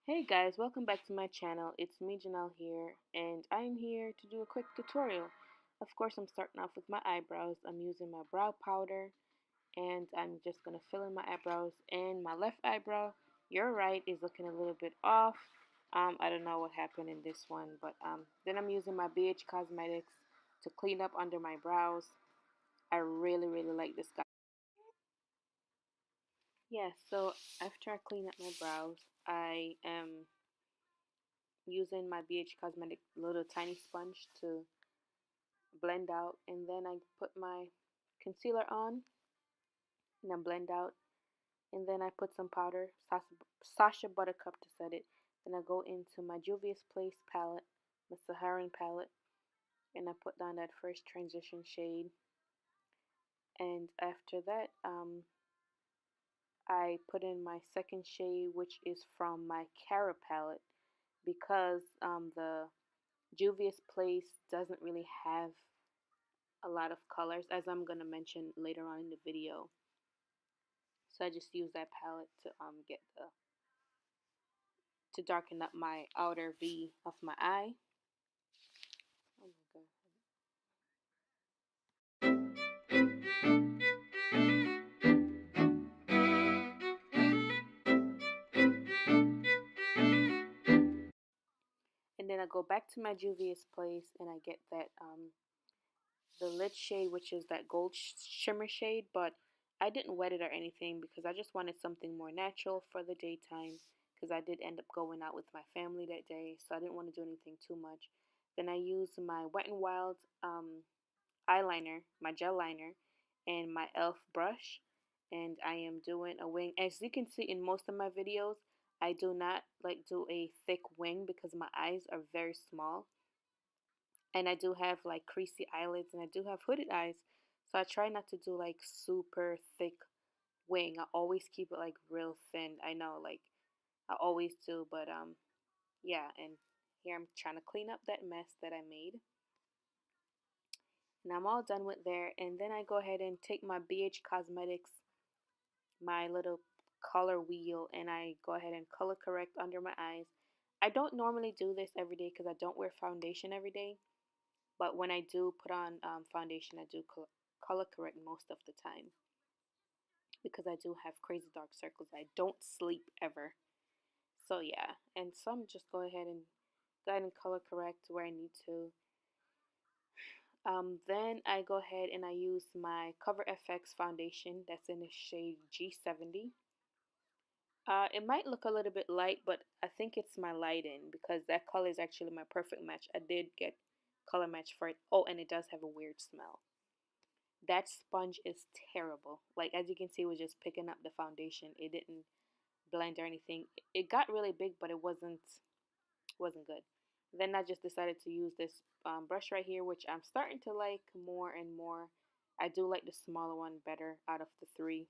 Hey guys, welcome back to my channel. It's me, Janelle here, and I'm here to do a quick tutorial. Of course, I'm starting off with my eyebrows. I'm using my brow powder, and I'm just going to fill in my eyebrows. And my left eyebrow, you're right, is looking a little bit off. I don't know what happened in this one, but then I'm using my BHCosmetics to clean up under my brows. I really like this guy. Yeah, so after I clean up my brows, I am using my BHCosmetic little tiny sponge to blend out, and then I put my concealer on and I blend out, and then I put some powder, Sasha Buttercup to set it. Then I go into my Juvias Place palette, the Saharan palette, and I put down that first transition shade, and after that I put in my second shade, which is from my Cara palette, because the Juvia's Place doesn't really have a lot of colors, as I'm going to mention later on in the video. So I just use that palette to get the to darken up my outer V of my eye. Oh my god. And then I go back to my Juvia's Place and I get that the lid shade, which is that gold shimmer shade, but I didn't wet it or anything because I just wanted something more natural for the daytime, because I did end up going out with my family that day, so I didn't want to do anything too much. Then I used my Wet n Wild eyeliner, my gel liner, and my e.l.f. brush, and I am doing a wing. As you can see in most of my videos, I do not do a thick wing because my eyes are very small, and I do have like creasy eyelids, and I do have hooded eyes, so I try not to do like super thick wing. I always keep it like real thin. I know, like, I always do, but yeah. And here I'm trying to clean up that mess that I made, and I'm all done with there. And then I go ahead and take my BHCosmetics, my little color wheel, and I go ahead and color correct under my eyes. I don't normally do this every day because I don't wear foundation every day, but when I do put on foundation, I do color correct most of the time because I do have crazy dark circles. I don't sleep ever. So yeah, and so I'm just go ahead and color correct where I need to. Then I go ahead and I use my Cover FX foundation that's in the shade G70. It might look a little bit light, but I think it's my lighting because that color is actually my perfect match. I did get color match for it. Oh, and it does have a weird smell. That sponge is terrible. Like, as you can see, it was just picking up the foundation. It didn't blend or anything. It got really big, but it wasn't good. Then I just decided to use this brush right here, which I'm starting to like more and more. I do like the smaller one better out of the three.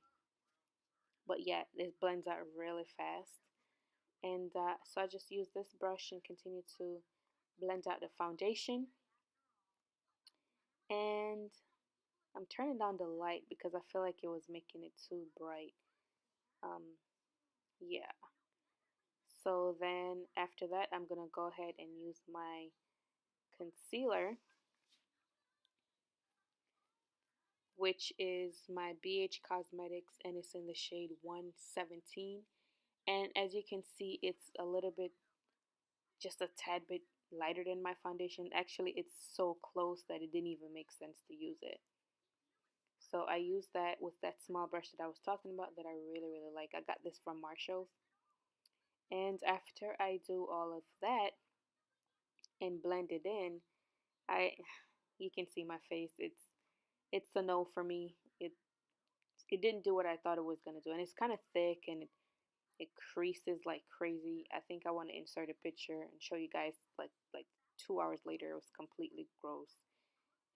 But yeah, this blends out really fast. And so I just use this brush and continue to blend out the foundation. And I'm turning down the light because I feel like it was making it too bright. Um, yeah. So then after that, I'm going to go ahead and use my concealer, which is my BHCosmetics, and it's in the shade 117. And as you can see, it's a little bit, just a tad bit lighter than my foundation. Actually, it's so close that it didn't even make sense to use it. So I use that with that small brush that I was talking about that I really like. I got this from Marshall's. And after I do all of that and blend it in, I you can see my face. It's a no for me. It didn't do what I thought it was gonna do, and it's kind of thick and it creases like crazy. I think I want to insert a picture and show you guys like 2 hours later it was completely gross.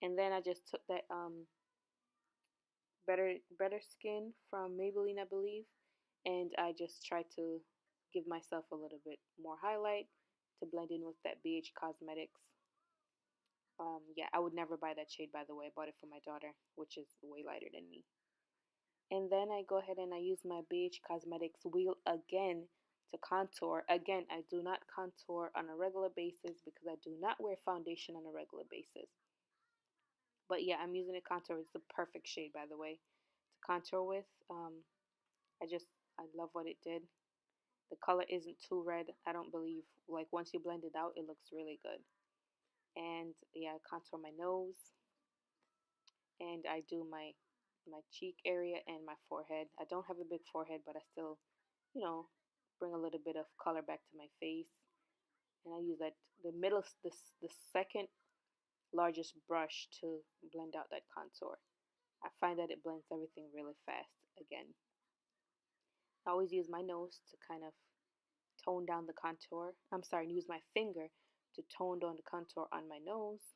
And then I just took that better skin from Maybelline, I believe, and I just tried to give myself a little bit more highlight to blend in with that BHCosmetics. Yeah, I would never buy that shade, by the way. I bought it for my daughter, which is way lighter than me. And then I go ahead and I use my BHCosmetics wheel again to contour. Again, I do not contour on a regular basis because I do not wear foundation on a regular basis. But yeah, I'm using a contour. It's the perfect shade, by the way, to contour with. I love what it did. The color isn't too red. I don't believe, like, once you blend it out, it looks really good. And yeah, I contour my nose, and I do my cheek area and my forehead. I don't have a big forehead, but I still, you know, bring a little bit of color back to my face. And I use that the second largest brush to blend out that contour. I find that it blends everything really fast again. I always use my nose to kind of tone down the contour. I'm sorry, use my finger to tone down the contour on my nose.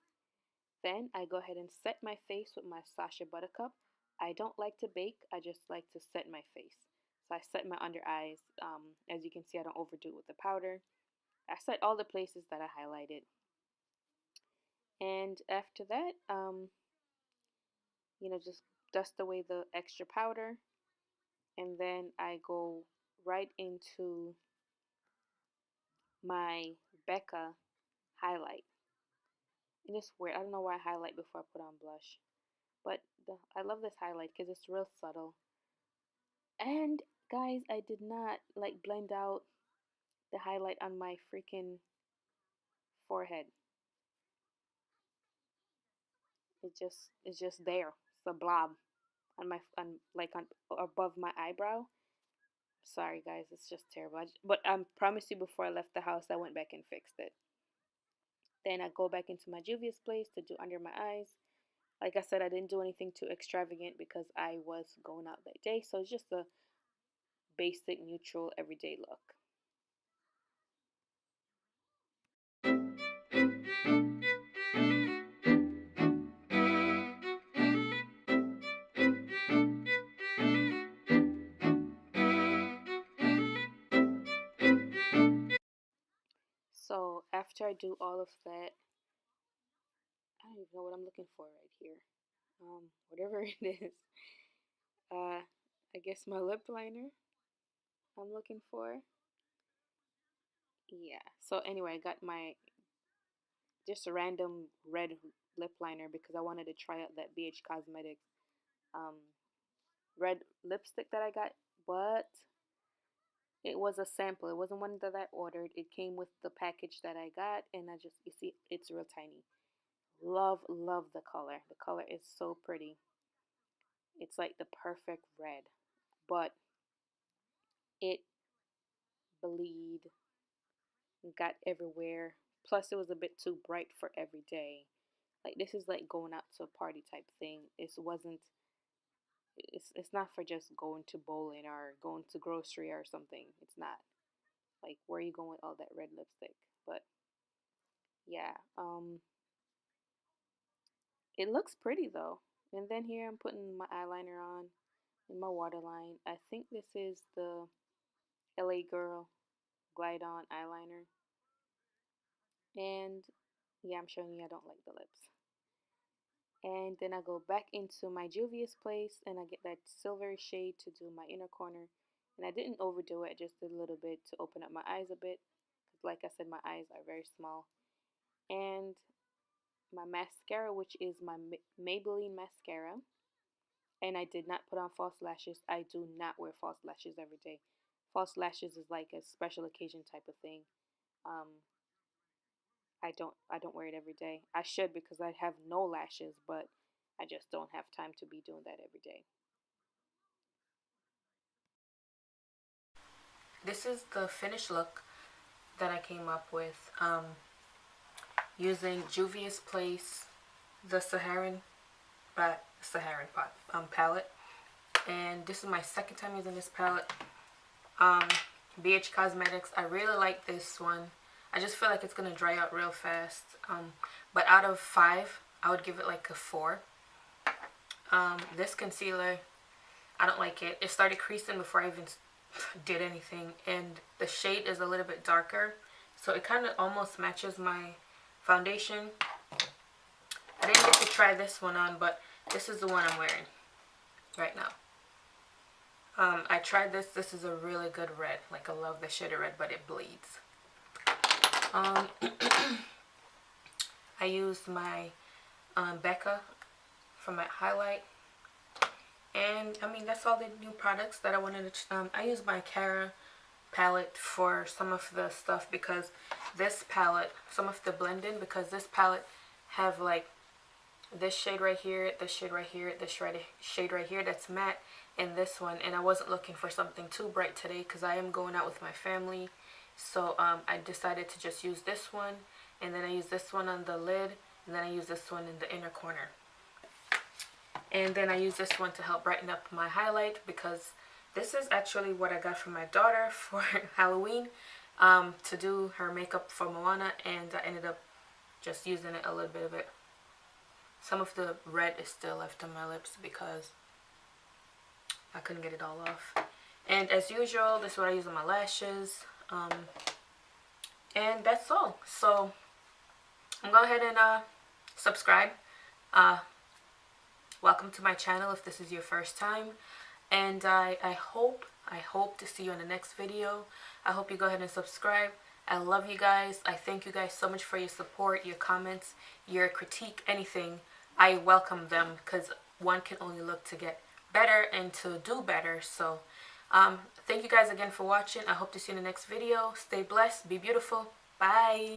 Then I go ahead and set my face with my Sacha Buttercup. I don't like to bake, I just like to set my face. So I set my under eyes. As you can see, I don't overdo it with the powder. I set all the places that I highlighted. And after that, just dust away the extra powder. And then I go right into my Becca highlight. And it's weird. I don't know why I highlight before I put on blush. But I love this highlight because it's real subtle. And guys, I did not like blend out the highlight on my freaking forehead. It's just there. It's a blob on my on above my eyebrow. Sorry guys, it's just terrible. But I promise you, before I left the house, I went back and fixed it. Then I go back into my Juvia's place to do under my eyes. Like I said, I didn't do anything too extravagant because I was going out that day. So it's just a basic, neutral, everyday look. So after I do all of that, I don't even know what I'm looking for right here. Whatever it is. I guess my lip liner I'm looking for. Yeah. So anyway, I got my just a random red lip liner because I wanted to try out that BHCosmetic um, red lipstick that I got, but it was a sample. It wasn't one that I ordered. It came with the package that I got, and you see, it's real tiny. Love, love the color. The color is so pretty. It's like the perfect red, but it bleed, got everywhere. Plus, it was a bit too bright for every day. Like, this is like going out to a party type thing. It's not for just going to bowling or going to grocery or something. It's not. Like, where are you going with all that red lipstick? But yeah, it looks pretty though. And then here I'm putting my eyeliner on and my waterline. I think this is the LA Girl Glide On eyeliner. And yeah, I'm showing you I don't like the lips. And then I go back into my Juvia's place and I get that silvery shade to do my inner corner. And I didn't overdo it, I just did a little bit to open up my eyes a bit. Because like I said, my eyes are very small. And my mascara, which is my Maybelline mascara. And I did not put on false lashes. I do not wear false lashes every day. False lashes is like a special occasion type of thing. I don't wear it every day. I should because I have no lashes, but I just don't have time to be doing that every day. This is the finished look that I came up with using Juvia's Place, the Saharan palette. And this is my second time using this palette. BHCosmetics. I really like this one. I just feel like it's going to dry out real fast. But out of 5, I would give it like a 4. This concealer, I don't like it. It started creasing before I even did anything. And the shade is a little bit darker. So it kind of almost matches my foundation. I didn't get to try this one on, but this is the one I'm wearing right now. I tried this. This is a really good red. Like, I love the shade of red, but it bleeds. I used my Becca for my highlight. And, I mean, that's all the new products that I wanted to... I used my Cara palette for some of the stuff, because this palette, some of the blend-in, because this palette have, like, this shade right here, this shade right here, this shade right here that's matte, and this one. And I wasn't looking for something too bright today because I am going out with my family. So I decided to just use this one, and then I use this one on the lid, and then I use this one in the inner corner. And then I use this one to help brighten up my highlight, because this is actually what I got from my daughter for Halloween, to do her makeup for Moana, and I ended up just using it, a little bit of it. Some of the red is still left on my lips because I couldn't get it all off. And as usual, this is what I use on my lashes. And that's all. So go ahead and subscribe. Welcome to my channel if this is your first time. And I hope to see you in the next video. I hope you go ahead and subscribe. I love you guys. I thank you guys so much for your support, your comments, your critique, anything. I welcome them, because one can only look to get better and to do better. So thank you guys again for watching. I hope to see you in the next video. Stay blessed. Be beautiful. Bye.